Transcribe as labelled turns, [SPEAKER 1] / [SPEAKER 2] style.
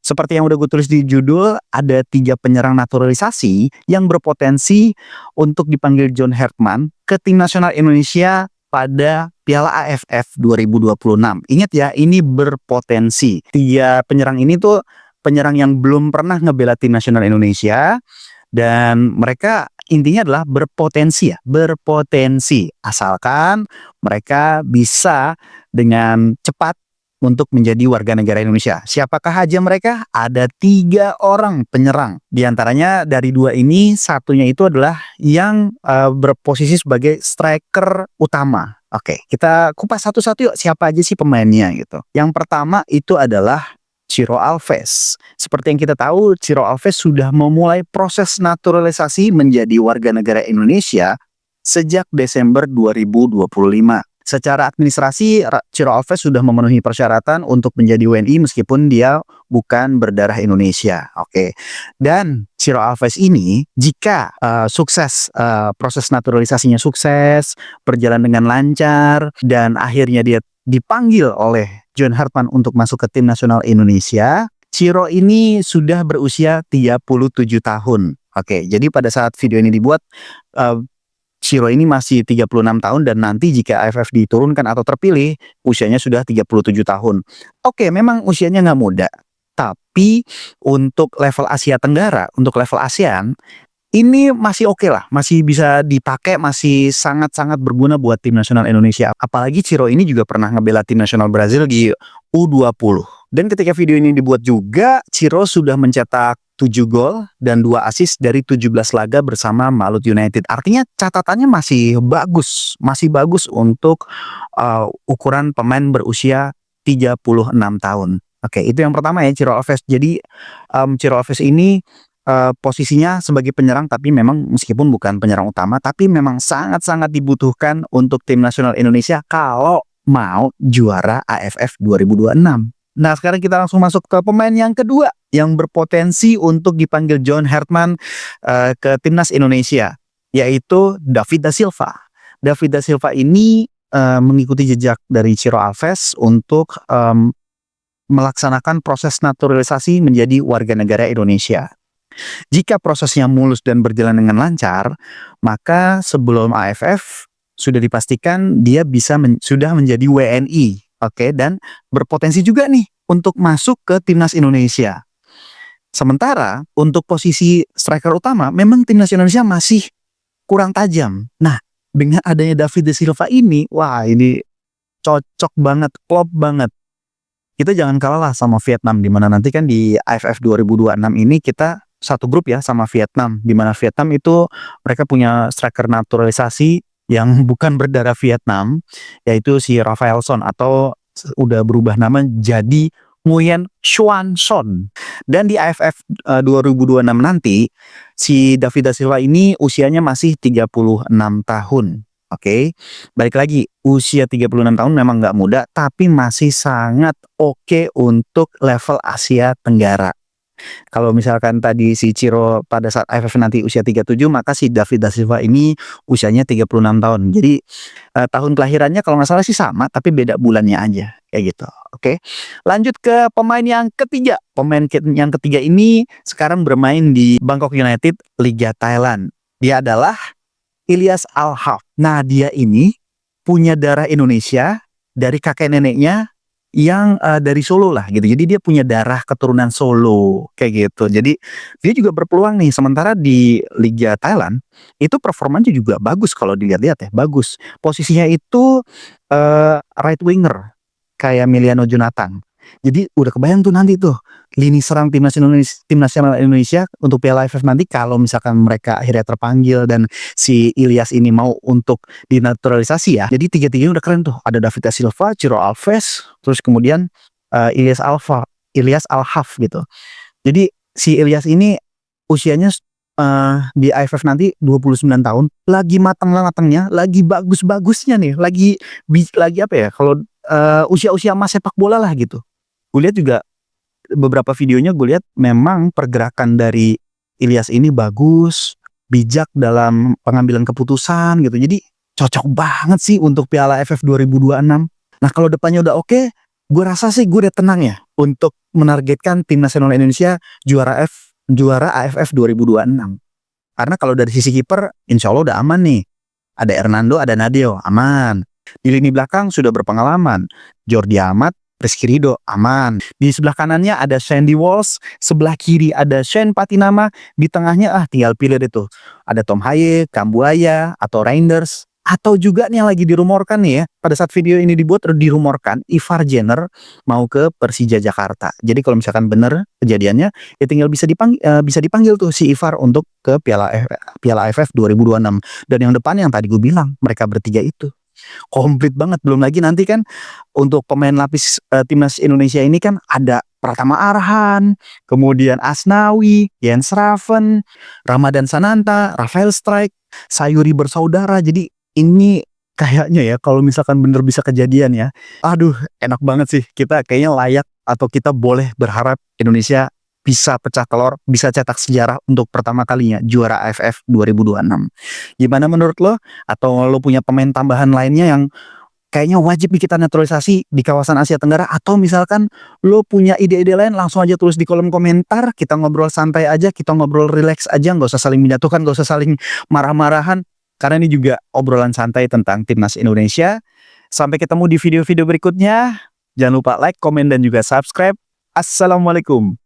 [SPEAKER 1] Seperti yang udah gue tulis di judul, ada 3 penyerang naturalisasi yang berpotensi untuk dipanggil John Hartman ke tim nasional Indonesia pada Piala AFF 2026. Ingat ya, ini berpotensi. 3 penyerang ini tuh penyerang yang belum pernah ngebela tim nasional Indonesia, dan mereka intinya adalah berpotensi ya, berpotensi. Asalkan mereka bisa dengan cepat untuk menjadi warga negara Indonesia. Siapakah aja mereka? Ada 3 orang penyerang. Di antaranya dari 2 ini, satunya itu adalah yang berposisi sebagai striker utama. Oke, kita kupas satu-satu yuk, siapa aja sih pemainnya gitu. Yang pertama itu adalah Ciro Alves. Seperti yang kita tahu, Ciro Alves sudah memulai proses naturalisasi menjadi warga negara Indonesia sejak Desember 2025. Secara administrasi, Ciro Alves sudah memenuhi persyaratan untuk menjadi WNI meskipun dia bukan berdarah Indonesia. Oke. Dan Ciro Alves ini jika sukses, proses naturalisasinya sukses, berjalan dengan lancar, dan akhirnya dia dipanggil oleh John Hartman untuk masuk ke tim nasional Indonesia, Ciro ini sudah berusia 37 tahun. Oke, jadi pada saat video ini dibuat, Ciro ini masih 36 tahun, dan nanti jika AFF diturunkan atau terpilih, usianya sudah 37 tahun. Oke, memang usianya nggak muda, tapi untuk level Asia Tenggara, untuk level ASEAN, ini masih oke lah, masih bisa dipakai, masih sangat-sangat berguna buat tim nasional Indonesia. Apalagi Ciro ini juga pernah ngebela tim nasional Brazil di U20. Dan ketika video ini dibuat juga, Ciro sudah mencetak 7 gol dan 2 assist dari 17 laga bersama Malut United. Artinya catatannya masih bagus untuk ukuran pemain berusia 36 tahun. Oke, itu yang pertama ya, Ciro Alves. Jadi Ciro Alves ini posisinya sebagai penyerang, tapi memang meskipun bukan penyerang utama, tapi memang sangat-sangat dibutuhkan untuk tim nasional Indonesia kalau mau juara AFF 2026. Nah, sekarang kita langsung masuk ke pemain yang kedua yang berpotensi untuk dipanggil John Hartman ke timnas Indonesia, yaitu David da Silva. David da Silva ini mengikuti jejak dari Ciro Alves untuk melaksanakan proses naturalisasi menjadi warga negara Indonesia. Jika prosesnya mulus dan berjalan dengan lancar, maka sebelum AFF sudah dipastikan dia bisa sudah menjadi WNI. Oke, dan berpotensi juga nih untuk masuk ke timnas Indonesia. Sementara untuk posisi striker utama, memang timnas Indonesia masih kurang tajam. Nah, dengan adanya David da Silva ini, wah ini cocok banget, klop banget. Kita jangan kalah lah sama Vietnam, dimana nanti kan di AFF 2026 ini kita satu grup ya sama Vietnam, dimana Vietnam itu mereka punya striker naturalisasi yang bukan berdarah Vietnam, yaitu si Rafaelson, atau udah berubah nama jadi Nguyen Xuan Son. Dan di AFF 2026 nanti si David da Silva ini usianya masih 36 tahun. Oke, balik lagi, usia 36 tahun memang nggak muda, tapi masih sangat oke untuk level Asia Tenggara. Kalau misalkan tadi si Ciro pada saat AFF nanti usia 37, maka si David da Silva ini usianya 36 tahun. Jadi tahun kelahirannya kalau nggak salah sih sama, tapi beda bulannya aja, kayak gitu. Oke, lanjut ke pemain yang ketiga. Pemain yang ketiga ini sekarang bermain di Bangkok United, Liga Thailand. Dia adalah Ilyas Al-Haf. Nah, dia ini punya darah Indonesia dari kakek neneknya yang dari Solo lah gitu. Jadi dia punya darah keturunan Solo kayak gitu. Jadi dia juga berpeluang nih. Sementara di Liga Thailand itu performanya juga bagus kalau dilihat-lihat ya, bagus. Posisinya itu right winger kayak Emiliano Jonathan. Jadi udah kebayang tuh nanti tuh lini serang tim nasional Indonesia untuk Piala AFF nanti kalau misalkan mereka akhirnya terpanggil dan si Ilyas ini mau untuk dinaturalisasi ya. Jadi tiga-tiganya udah keren tuh. Ada David da Silva, Ciro Alves, terus kemudian Ilyas Al-Haf gitu. Jadi si Ilyas ini usianya di AFF nanti 29 tahun, lagi matang-matangnya, lagi bagus-bagusnya nih, lagi apa ya, kalau usia-usia emas sepak bola lah gitu. Gue lihat juga beberapa videonya, gue lihat memang pergerakan dari Ilyas ini bagus, bijak dalam pengambilan keputusan gitu. Jadi cocok banget sih untuk Piala AFF 2026. Nah, kalau depannya udah oke, Gue rasa sih gue udah tenang ya untuk menargetkan tim nasional Indonesia juara AFF 2026. Karena kalau dari sisi kiper, insya Allah udah aman nih. Ada Hernando, ada Nadeo, aman. Di lini belakang sudah berpengalaman. Jordi Amat, Rizky Ridho, aman. Di sebelah kanannya ada Sandy Walsh, sebelah kiri ada Shane Patinama, di tengahnya tinggal pilih deh tuh. Ada Tom Haye, Kambuaya, atau Reinders. Atau juga nih yang lagi dirumorkan nih ya, pada saat video ini dibuat dirumorkan Ivar Jenner mau ke Persija Jakarta. Jadi kalau misalkan bener kejadiannya, ya tinggal bisa dipanggil tuh si Ivar untuk ke Piala AFF 2026. Dan yang depan yang tadi gue bilang, mereka bertiga itu komplit banget. Belum lagi nanti kan untuk pemain lapis timnas Indonesia ini kan ada Pratama Arhan, kemudian Asnawi, Jens Raven, Ramadan Sananta, Rafael Strike, Sayuri bersaudara. Jadi ini kayaknya ya kalau misalkan bener bisa kejadian ya, aduh enak banget sih. Kita kayaknya layak atau kita boleh berharap Indonesia bisa pecah telur, bisa cetak sejarah untuk pertama kalinya juara AFF 2026. Gimana menurut lo? Atau lo punya pemain tambahan lainnya yang kayaknya wajib kita naturalisasi di kawasan Asia Tenggara? Atau misalkan lo punya ide-ide lain, langsung aja tulis di kolom komentar. Kita ngobrol santai aja, kita ngobrol relax aja, nggak usah saling menjatuhkan, nggak usah saling marah-marahan. Karena ini juga obrolan santai tentang timnas Indonesia. Sampai ketemu di video-video berikutnya. Jangan lupa like, komen, dan juga subscribe. Assalamualaikum.